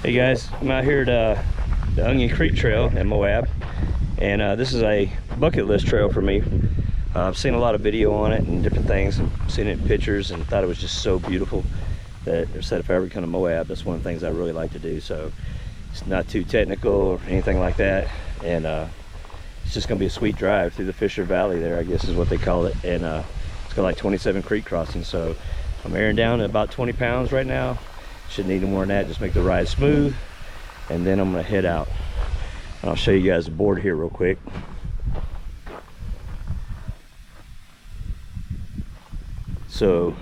Hey guys, I'm out here at the Onion Creek Trail in Moab, and this is a bucket list trail for me. I've seen a lot of video on it and different things, and seen it in pictures, and thought it was just so beautiful that I said if I ever come to Moab, that's one of the things I really like to do. So it's not too technical or anything like that, and it's just gonna be a sweet drive through the Fisher Valley there, I guess is what they call it, and it's got like 27 creek crossings. So I'm airing down at about 20 pounds right now. Shouldn't need more than that, just make the ride smooth, and then I'm gonna head out. And I'll show you guys the board here real quick. So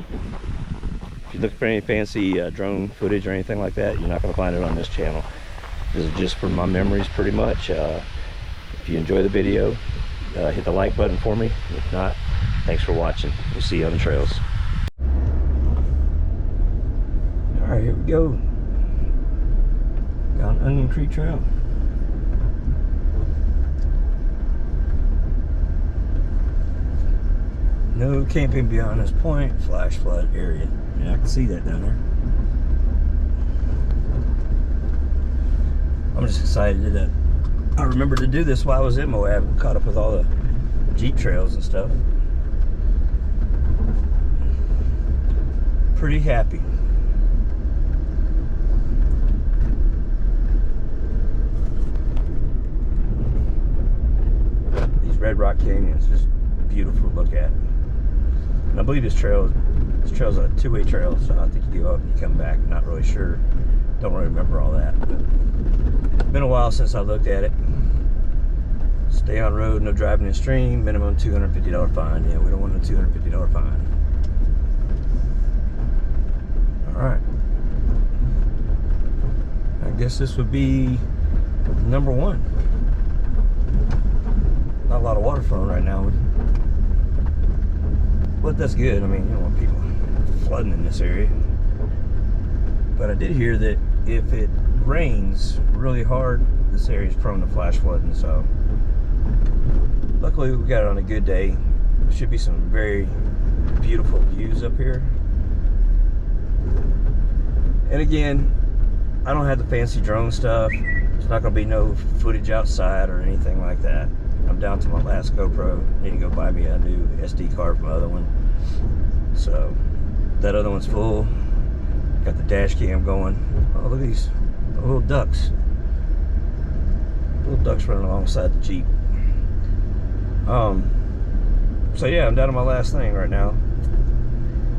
if you look for any fancy drone footage or anything like that, you're not gonna find it on this channel. This is just from my memories pretty much. If you enjoy the video, hit the like button for me. If not, thanks for watching. We'll see you on the trails. All right, here we go. Down Onion Creek Trail. No camping beyond this point. Flash flood area. Yeah, I can see that down there. I'm just excited that I remember to do this while I was in Moab. Caught up with all the Jeep trails and stuff. Pretty happy. Red Rock Canyon is just beautiful to look at. And I believe this trail's a two-way trail, so I think you go up and you come back. I'm not really sure. Don't really remember all that. But it's been a while since I looked at it. Stay on road, no driving in stream, minimum $250 fine. Yeah, we don't want a $250 fine. Alright. I guess this would be number one. Not a lot of water flowing right now, but that's good. I mean, you don't want people flooding in this area. But I did hear that if it rains really hard, this area is prone to flash flooding. So luckily we got it on a good day. There should be some very beautiful views up here. And again, I don't have the fancy drone stuff. There's not going to be no footage outside or anything like that. I'm down to my last GoPro. Need to go buy me a new SD card from my other one. So that other one's full. Got the dash cam going. Oh, look at these little ducks. Little ducks running alongside the Jeep. So yeah, I'm down to my last thing right now.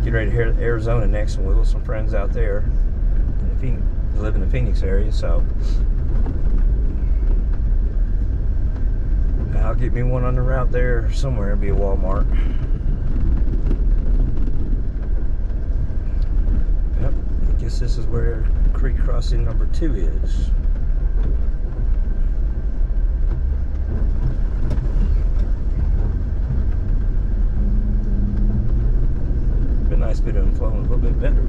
Get ready to head to Arizona next, and we'll with some friends out there. They live in the Phoenix area, so I'll get me one on the route there somewhere. It'll be a Walmart. Yep, I guess this is where creek crossing number 2 is. Been a nice bit of them flowing a little bit better.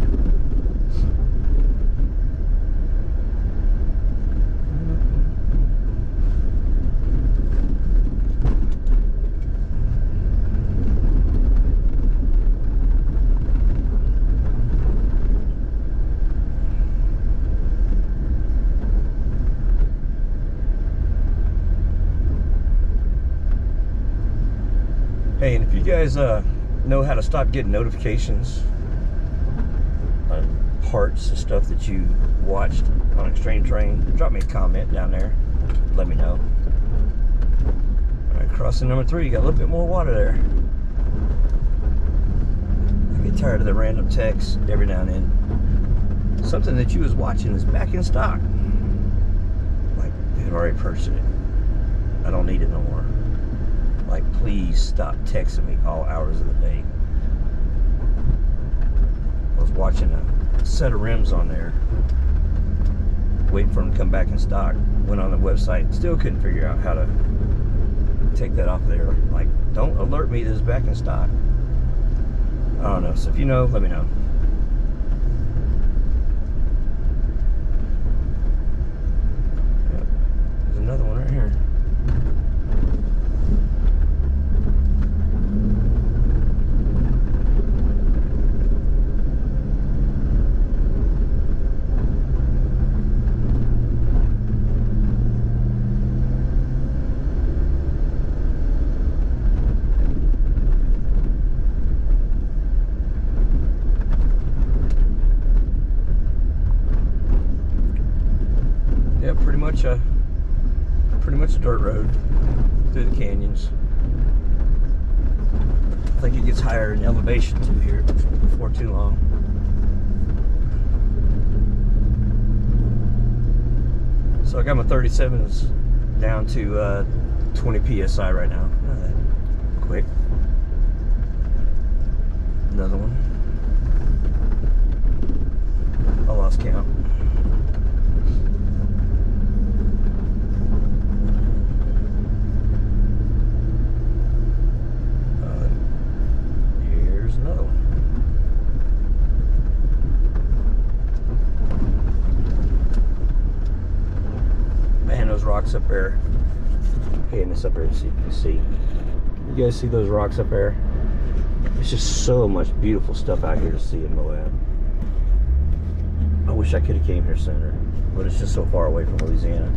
Hey, and if you guys know how to stop getting notifications on parts and stuff that you watched on Extreme Terrain, drop me a comment down there. Let me know. Alright, crossing number 3, you got a little bit more water there. I get tired of the random text every now and then. Something that you was watching is back in stock. Like, they had already purchased it. I don't need it no more. Like, please stop texting me all hours of the day. I was watching a set of rims on there, waiting for them to come back in stock. Went on the website, still couldn't figure out how to take that off there. Like, don't alert me that it's back in stock. I don't know, so if you know, let me know. Yep. There's another one right here. dirt road through the canyons. I think it gets higher in elevation too here before too long. So I got my 37s down to 20 psi right now. Quick. Another one. I lost count. Here's another one. Man, those rocks up there. Hitting this up there so you can see. You guys see those rocks up there? There's just so much beautiful stuff out here to see in Moab. I wish I could have came here sooner, but it's just so far away from Louisiana.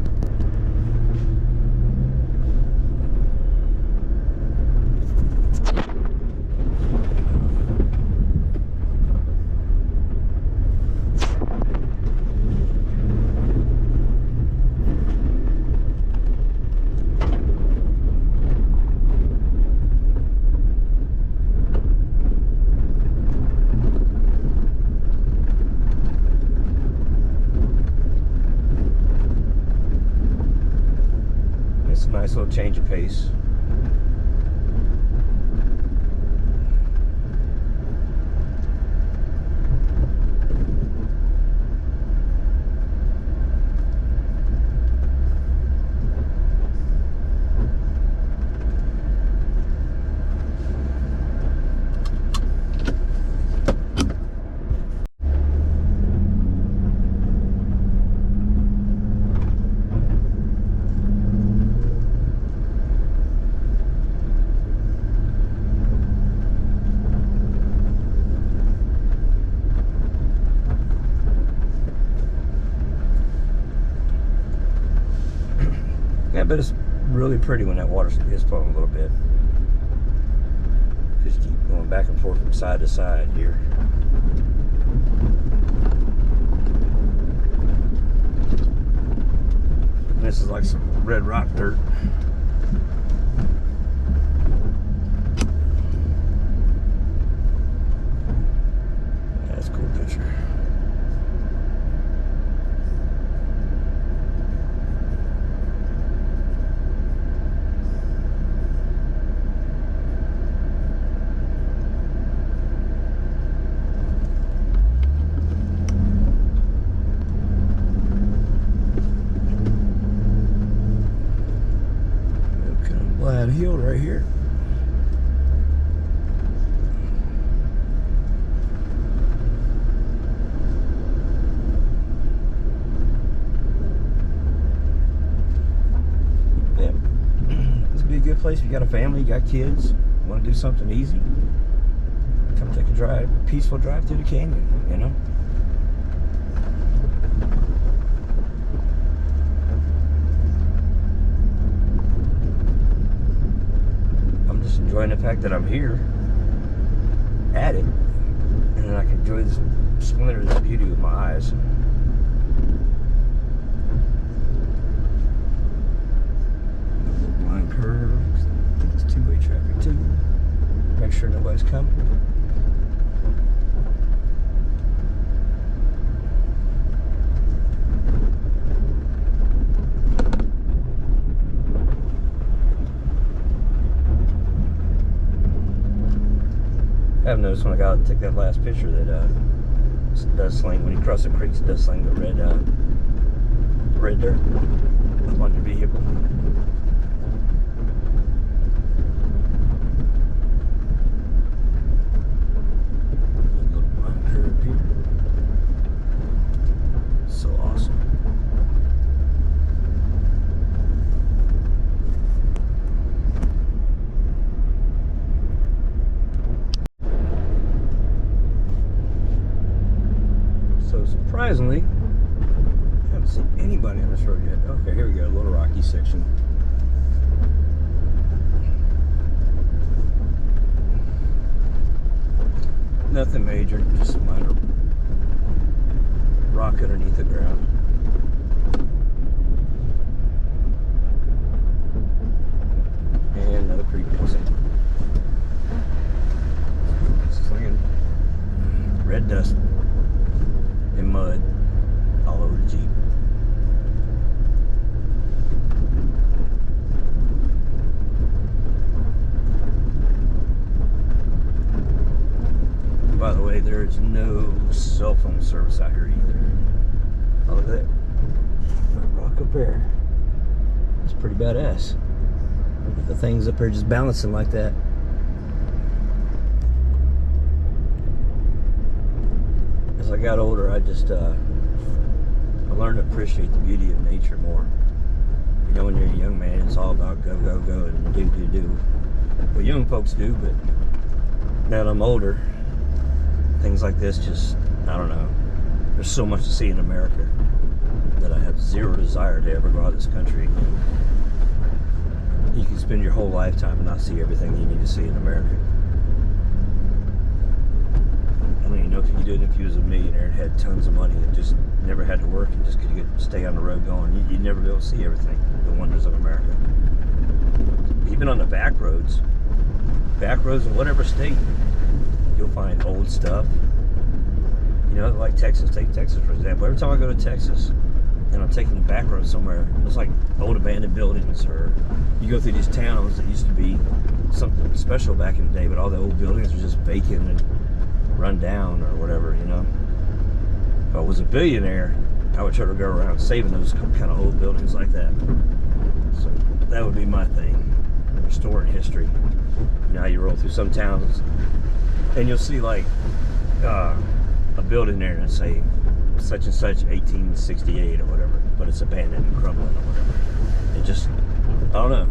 Nice little change of pace. Yeah, but it's really pretty when that water is flowing a little bit. Just keep going back and forth from side to side here. And this is like some red rock dirt. That's a cool picture. Hill right here. Yeah, this would be a good place if you got a family, you got kids, want to do something easy. Come take a drive, peaceful drive through the canyon, you know. Enjoying the fact that I'm here at it, and then I can enjoy this splendor, this beauty with my eyes. Line curves. It's two-way traffic too. Make sure nobody's coming. I've noticed when I got to take that last picture that it does sling, when you cross the creeks, it does sling the red dirt up on your vehicle. Look at my curve here. So awesome. Surprisingly, I haven't seen anybody on this road yet. Okay, here we go, a little rocky section. Nothing major, just minor rock underneath the ground. concrete mixing. Slinging red dust and mud all over the Jeep. And by the way, there is no cell phone service out here either. Oh, look at that rock up there. That's pretty badass. Look at the things up there just balancing like that. As I got older, I just I learned to appreciate the beauty of nature more. You know, when you're a young man, it's all about go, go, go, and do, do, do. Well, young folks do, but now that I'm older, things like this just, I don't know. There's so much to see in America that I have zero desire to ever go out of this country again. You can spend your whole lifetime and not see everything you need to see in America. I don't even know if you could do it if you was a millionaire and had tons of money and just never had to work and just could stay on the road going. You'd never be able to see everything, the wonders of America. Even on the back roads in whatever state, you'll find old stuff. You know, like Texas. Take Texas, for example. Every time I go to Texas and I'm taking the back road somewhere, it's like old abandoned buildings, or you go through these towns that used to be something special back in the day, but all the old buildings are just vacant and run down or whatever, you know. If I was a billionaire, I would try to go around saving those kind of old buildings like that. So that would be my thing, restoring history. You know how you roll through some towns and you'll see like a building there and say such and such 1868 or whatever, but it's abandoned and crumbling or whatever. It just, I don't know,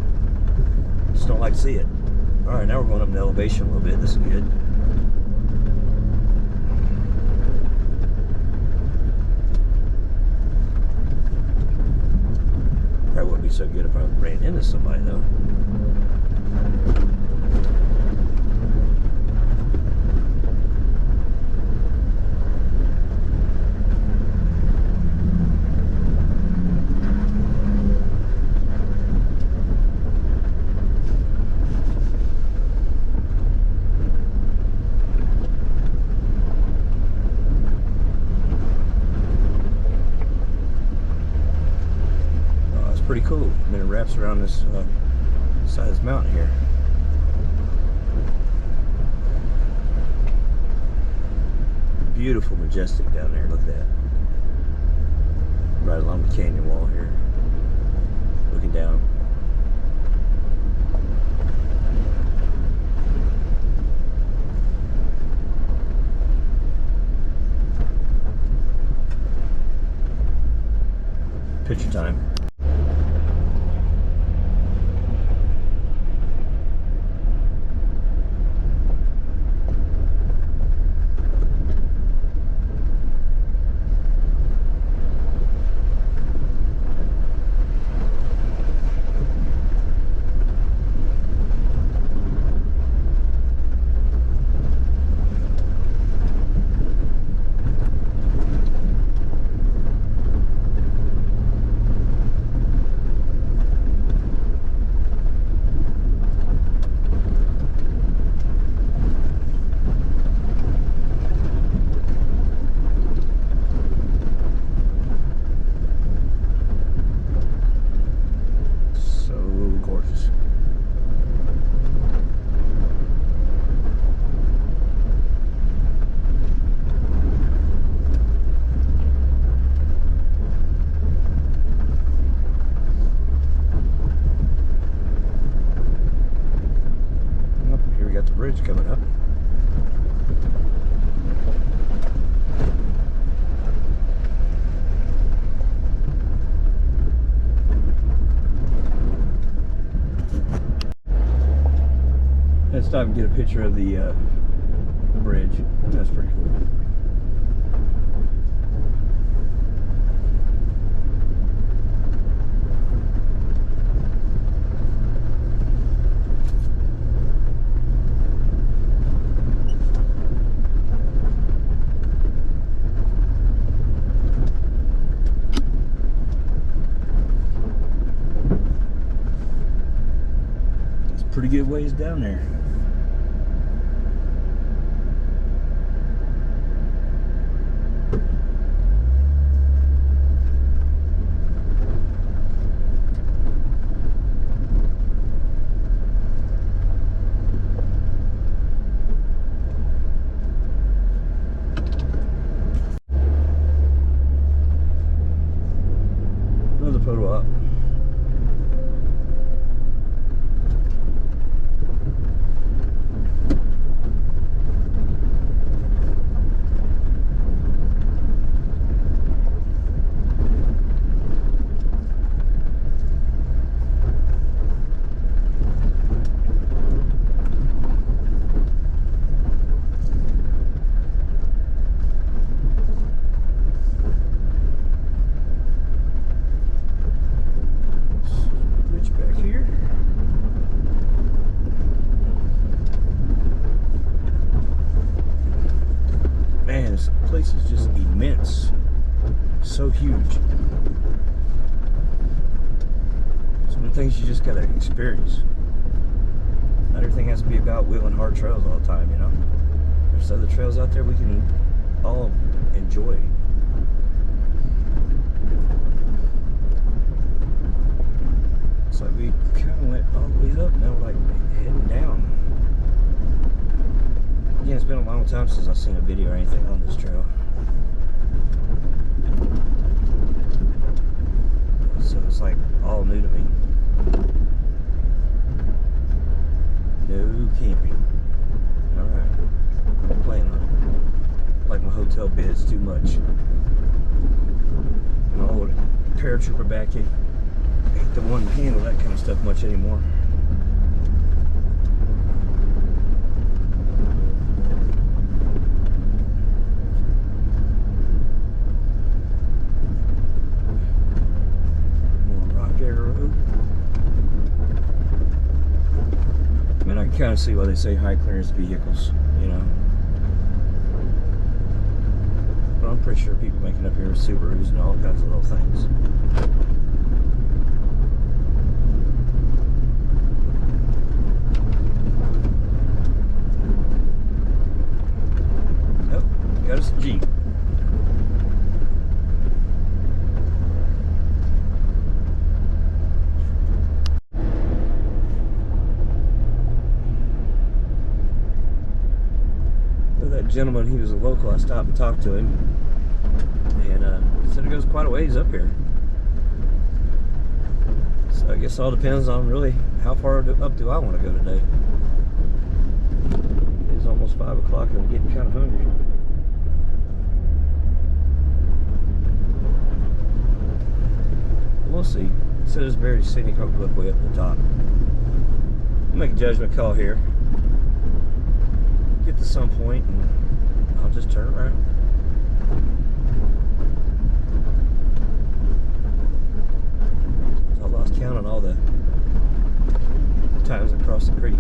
just don't like to see it. All right, now we're going up in elevation a little bit. This is good. Probably wouldn't be so good if I ran into somebody though. Pretty cool. I mean, it wraps around this side of this mountain here. Beautiful, majestic down there. Look at that. Right along the canyon wall here. Looking down. Picture time. Bridge coming up. Let's stop and get a picture of the bridge. That's pretty cool. Pretty good ways down there. Another photo up. This place is just immense, so huge. Some of the things you just gotta experience. Not everything has to be about wheeling hard trails all the time, you know. There's other trails out there we can all enjoy. So we kind of went all the way up, now we're like heading down. Yeah, it's been a long time since I've seen a video or anything on this trail. So it's like all new to me. No camping. Alright. I'm playing on it. Like my hotel bed's too much. My old paratrooper back ain't the one to handle that kind of stuff much anymore. Kind of see why they say high clearance vehicles, you know. But I'm pretty sure people making up here with Subarus and all kinds of little things. Oh, got us a Jeep. Gentleman, he was a local. I stopped and talked to him, and he said it goes quite a ways up here. So I guess it all depends on really how far up do I want to go today. It's almost 5 o'clock and I'm getting kind of hungry. We'll see. It said it's very scenic overlook way up at the top. I'll make a judgment call here. Get to some point and I'll just turn around. I lost count on all the times I crossed the creek.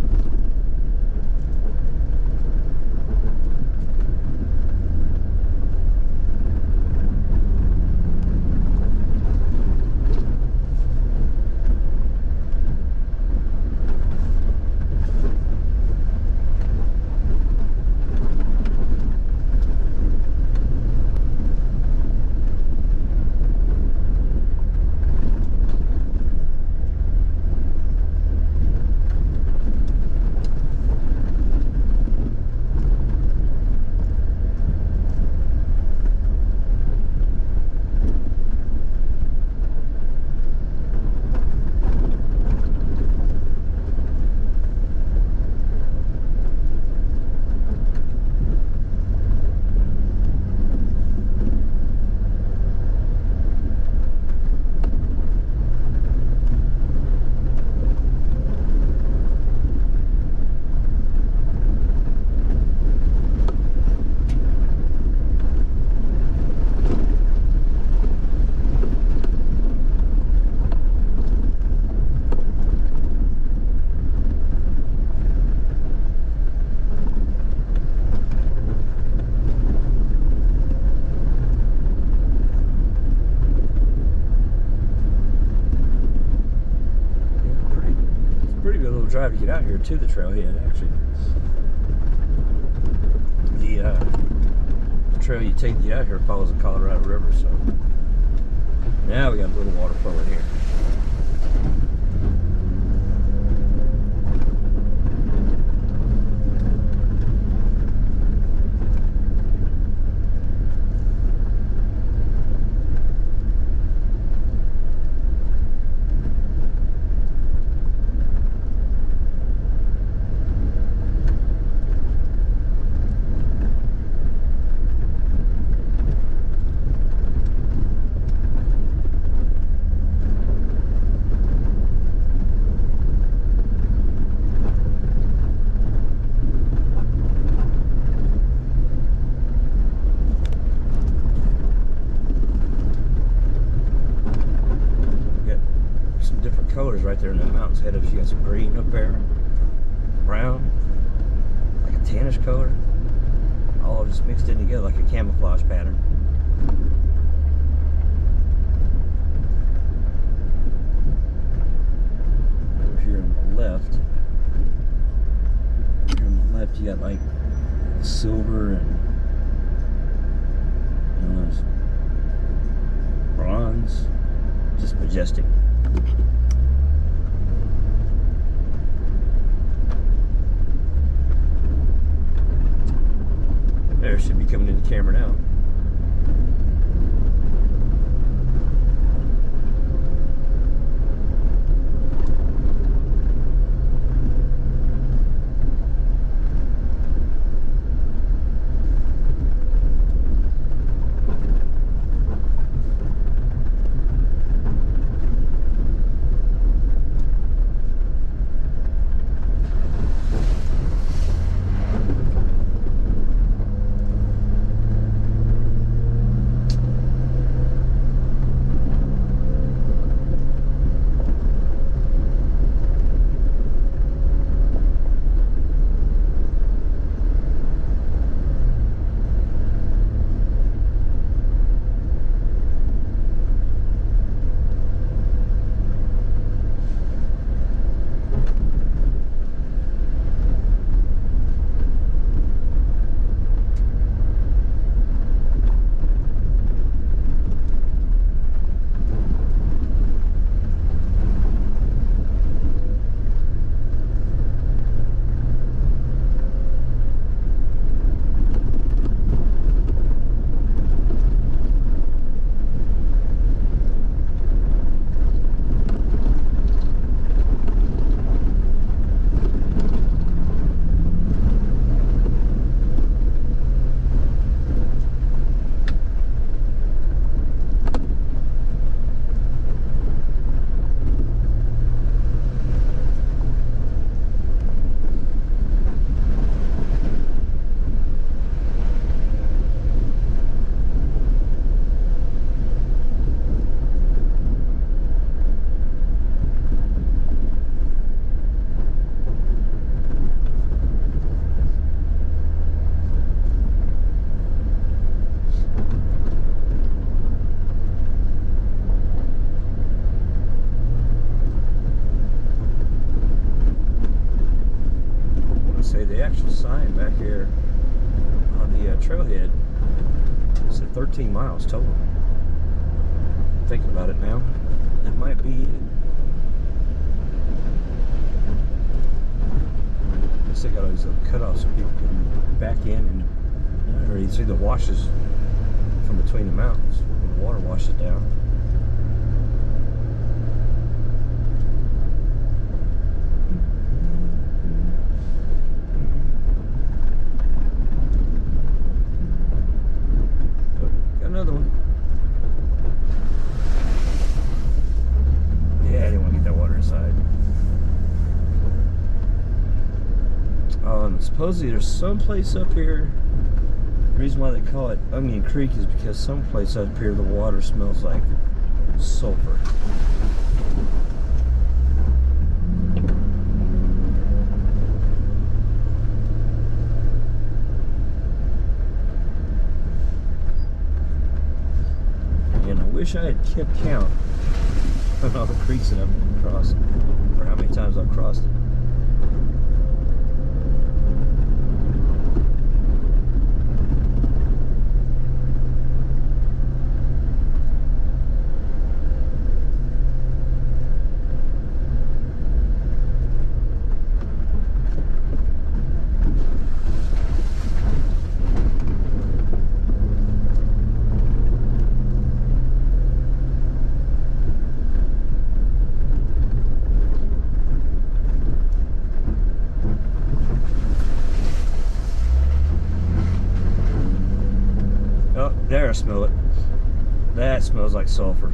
drive to get out here to the trailhead, actually. The trail you take to get out here follows the Colorado River, so now we got a little water flow in here. Colors right there in the mountains ahead of us. You got some green up there, brown, like a tannish color, all just mixed in together like a camouflage pattern. Over here on the left, you got like silver and bronze, just majestic. There, should be coming in the camera now. The actual sign back here on the trailhead is at 13 miles total. Thinking about it now, that might be it. I guess they got all these little cutoffs so people can back in and or you see the washes from between the mountains when the water washes down. Another one. Yeah, I didn't want to get that water inside. Supposedly there's some place up here. The reason why they call it Onion Creek is because someplace up here the water smells like sulfur. I wish I had kept count on all the creeks that I've crossed, or how many times I've crossed it. There, I smell it. That smells like sulfur.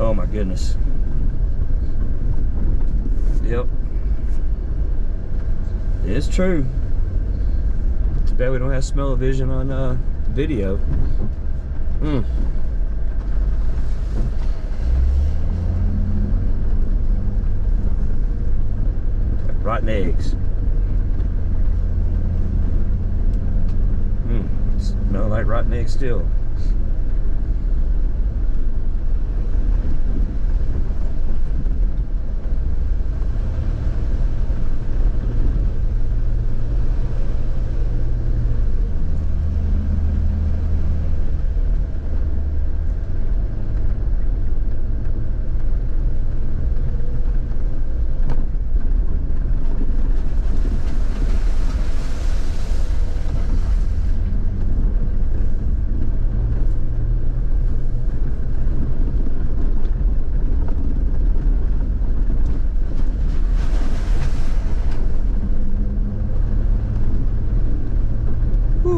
Oh my goodness. Yep. It's true. Too bad we don't have smell-o-vision on video. Like rotten eggs. Smell like rotten eggs still.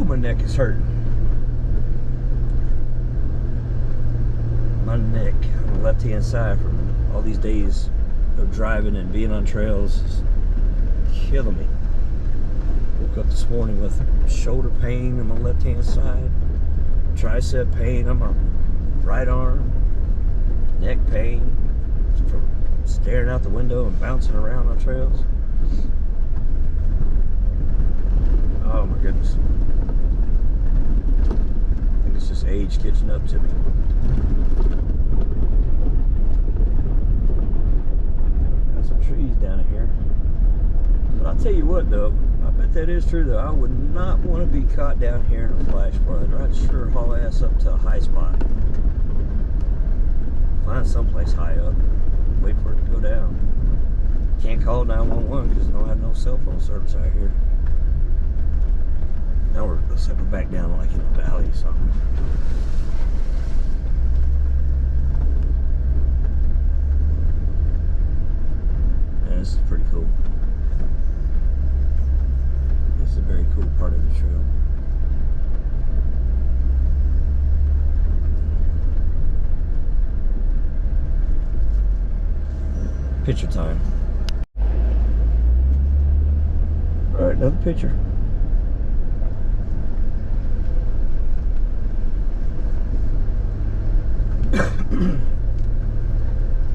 My neck is hurting. My neck on the left-hand side from all these days of driving and being on trails is killing me. Woke up this morning with shoulder pain on my left-hand side, tricep pain on my right arm, neck pain from staring out the window and bouncing around on trails. Oh my goodness. It's just age catching up to me. Got some trees down here. But I'll tell you what though, I bet that is true though. I would not want to be caught down here in a flash flood. I'd sure haul ass up to a high spot. Find someplace high up. Wait for it to go down. Can't call 911 because I don't have no cell phone service out here. Now looks like we're back down like in a valley or something. Yeah, this is pretty cool. This is a very cool part of the trail. Picture time. Alright, another picture.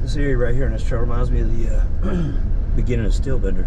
This area right here in this trail reminds me of the beginning of Steelbender.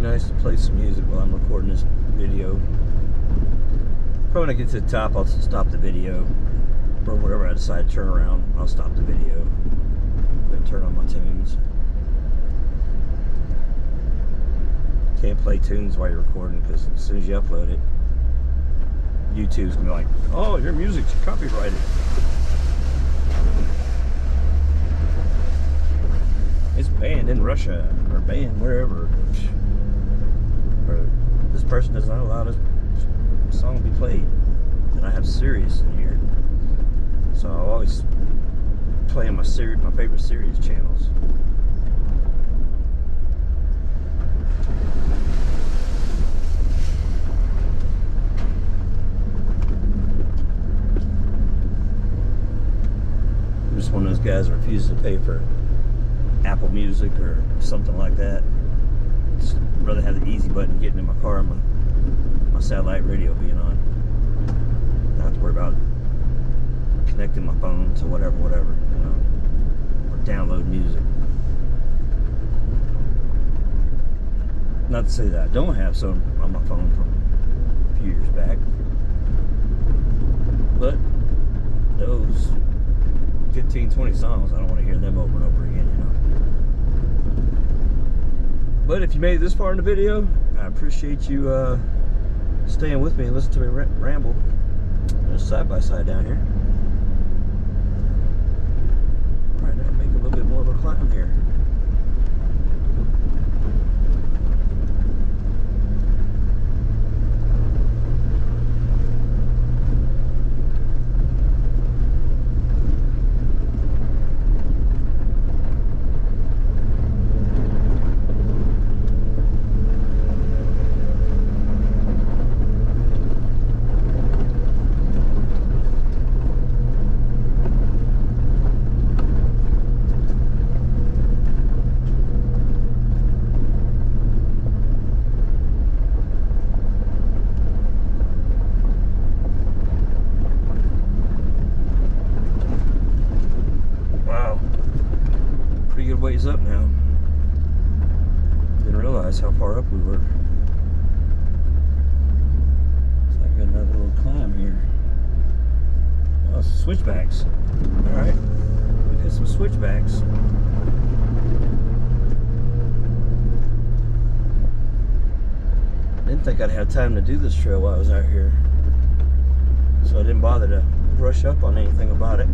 Nice to play some music while I'm recording this video. Probably when I get to the top, I'll stop the video. Or whenever I decide to turn around, I'll stop the video. Then turn on my tunes. Can't play tunes while you're recording because as soon as you upload it, YouTube's gonna be like, oh, your music's copyrighted. It's banned in Russia or banned wherever. Or this person does not allow this song to be played. And I have Sirius in here, so I'll always play on my favorite Sirius channels. I'm just one of those guys that refuses to pay for Apple Music or something like that. Just rather have the easy button getting in my car and my satellite radio being on. Not have to worry about connecting my phone to whatever, you know, or download music. Not to say that I don't have some on my phone from a few years back, but those 15, 20 20 songs. I don't want to hear them over and over again, you know. But if you made it this far in the video, I appreciate you staying with me and listening to me ramble. There's side by side down here. Right now, make a little bit more of a climb here. Ways up now. Didn't realize how far up we were. It's like another little climb here. Oh, some switchbacks. Alright. We've hit some switchbacks. Didn't think I'd have time to do this trail while I was out here. So I didn't bother to brush up on anything about it.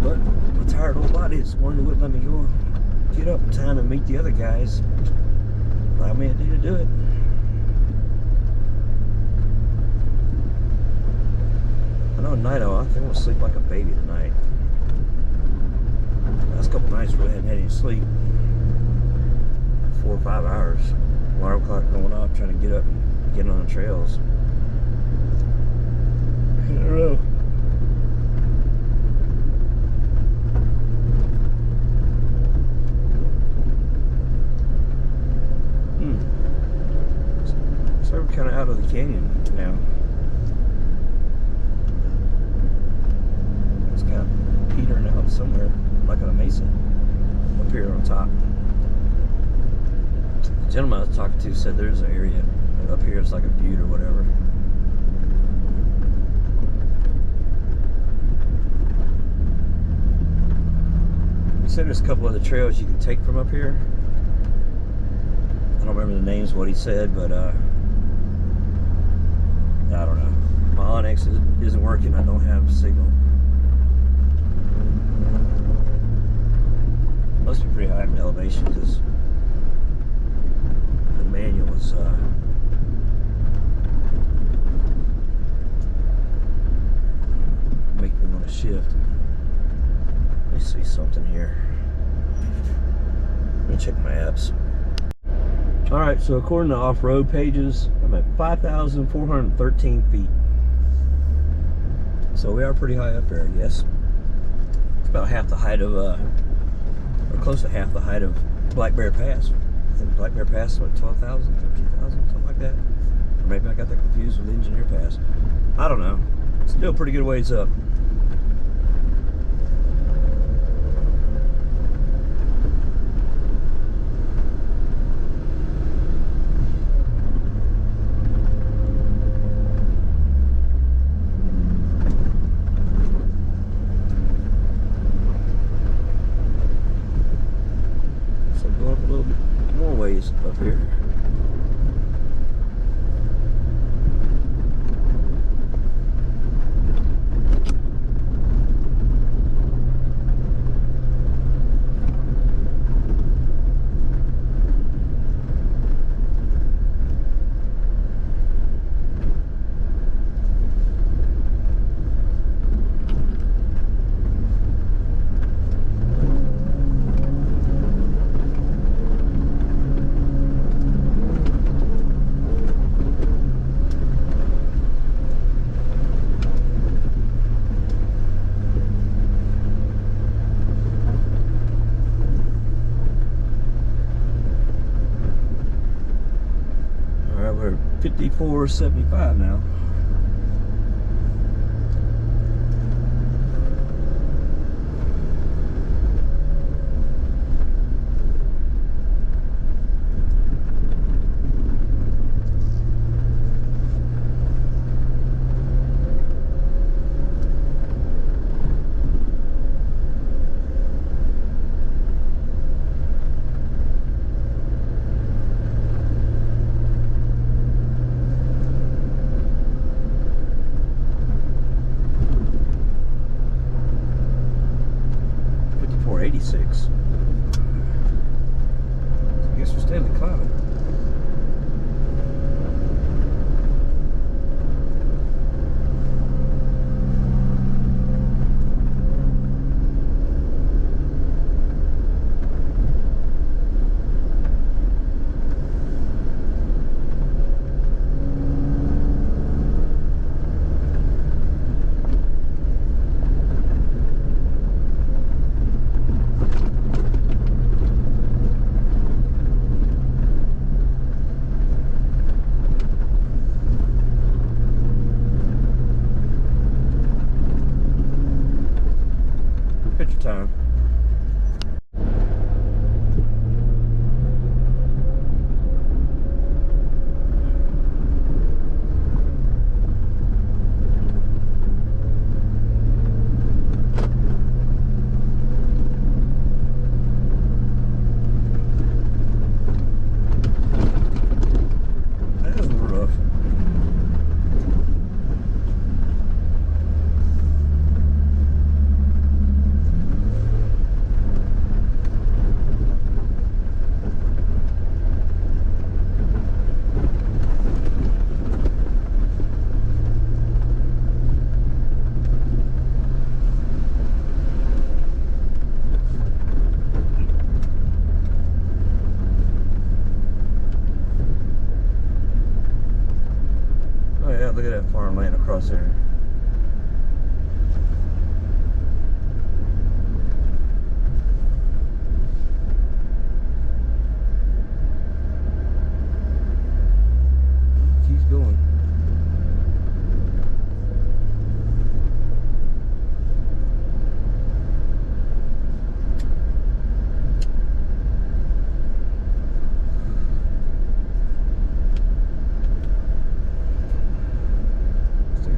But my tired old body this morning wouldn't let me go get up in time and meet the other guys. Allowed me a day to do it. I know tonight I think I'm gonna sleep like a baby tonight. Last couple nights really hadn't had any sleep. 4 or 5 hours. Alarm clock going off, trying to get up and get on the trails. In a row. So we're kind of out of the canyon now. It's kind of petering out somewhere, like on a mesa, up here on top. The gentleman I was talking to said there's an area up here, it's like a butte or whatever. He said there's a couple other trails you can take from up here. I don't remember the names of what he said, but I don't know. My Onyx isn't working. I don't have a signal. Must be pretty high in elevation because the manual is making me want to shift. Let me see something here. Let me check my apps. Alright, so according to off-road pages, I'm at 5,413 feet. So we are pretty high up there, I guess. It's about half the height of, or close to half the height of Black Bear Pass. I think Black Bear Pass is what, 12,000, 13,000, something like that. Or maybe I got that confused with Engineer Pass. I don't know. Still pretty good ways up. Up here. We're 54.75 now. Yeah, look at that farmland across there. Keeps going.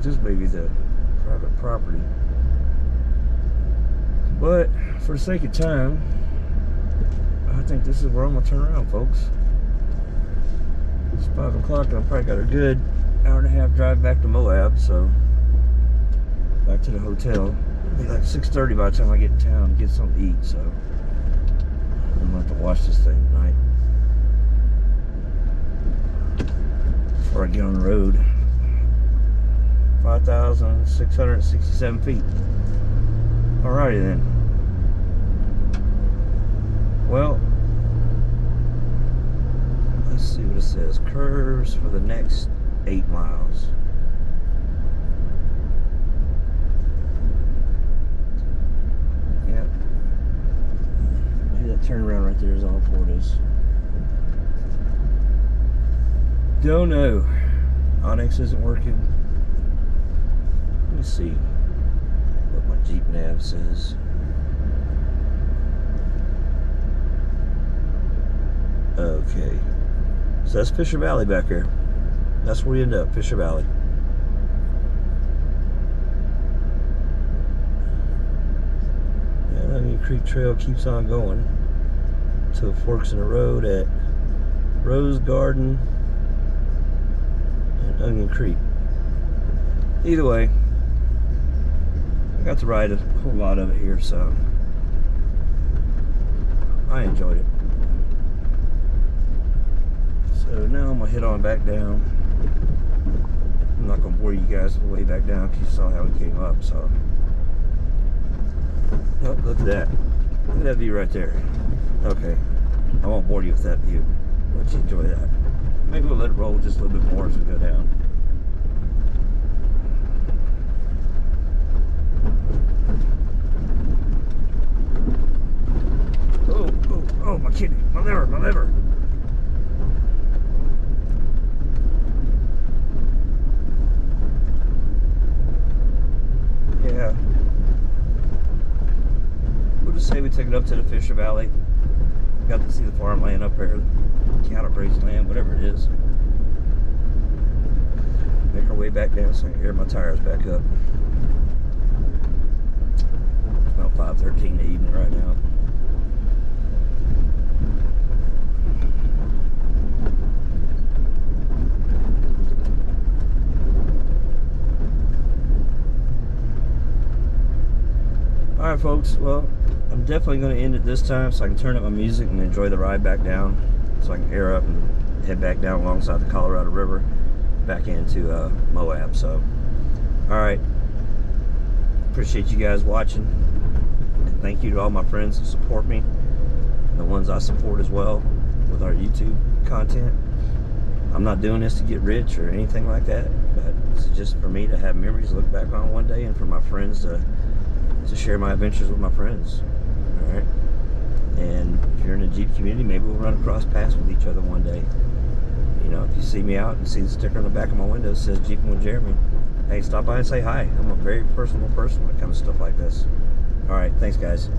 This may be the private property, but for the sake of time, I think this is where I'm gonna turn around, folks. It's 5 o'clock and I probably got a good hour and a half drive back to Moab, so back to the hotel. It'll be like 6:30 by the time I get in town and get something to eat, so I'm gonna have to watch this thing tonight before I get on the road. 5,667 feet. Alrighty then. Well, let's see what it says. Curves for the next 8 miles. Yep. Maybe that turnaround right there is all for it is. Don't know. Onyx isn't working. Let me see what my Jeep nav says. Okay, so that's Fisher Valley back here. That's where we end up, Fisher Valley. And Onion Creek Trail keeps on going until it forks in the road at Rose Garden and Onion Creek. Either way, I got to ride a whole lot of it here, so I enjoyed it. So now I'm gonna head on back down. I'm not gonna bore you guys the way back down because you saw how it came up. So, oh, look at that! Look at that view right there. Okay, I won't bore you with that view. Let you enjoy that. Maybe we'll let it roll just a little bit more as we go down. Oh, my kidney, my liver. Yeah. We'll just say we took it up to the Fisher Valley. Got to see the farmland up there, cattle grazing land, whatever it is. Make our way back down so I can air my tires back up. It's about 5:13 in the evening right now. Alright folks, well, I'm definitely going to end it this time so I can turn up my music and enjoy the ride back down, so I can air up and head back down alongside the Colorado River back into Moab. So, alright, appreciate you guys watching, and thank you to all my friends that support me, and the ones I support as well with our YouTube content. I'm not doing this to get rich or anything like that, but it's just for me to have memories to look back on one day, and for my friends to share my adventures with my friends. Alright, and if you're in the Jeep community, maybe we'll run across paths with each other one day. You know, if you see me out and see the sticker on the back of my window that says Jeeping with Jeremy, hey, stop by and say hi. I'm a very personal person when it comes to stuff like this. Alright, thanks guys.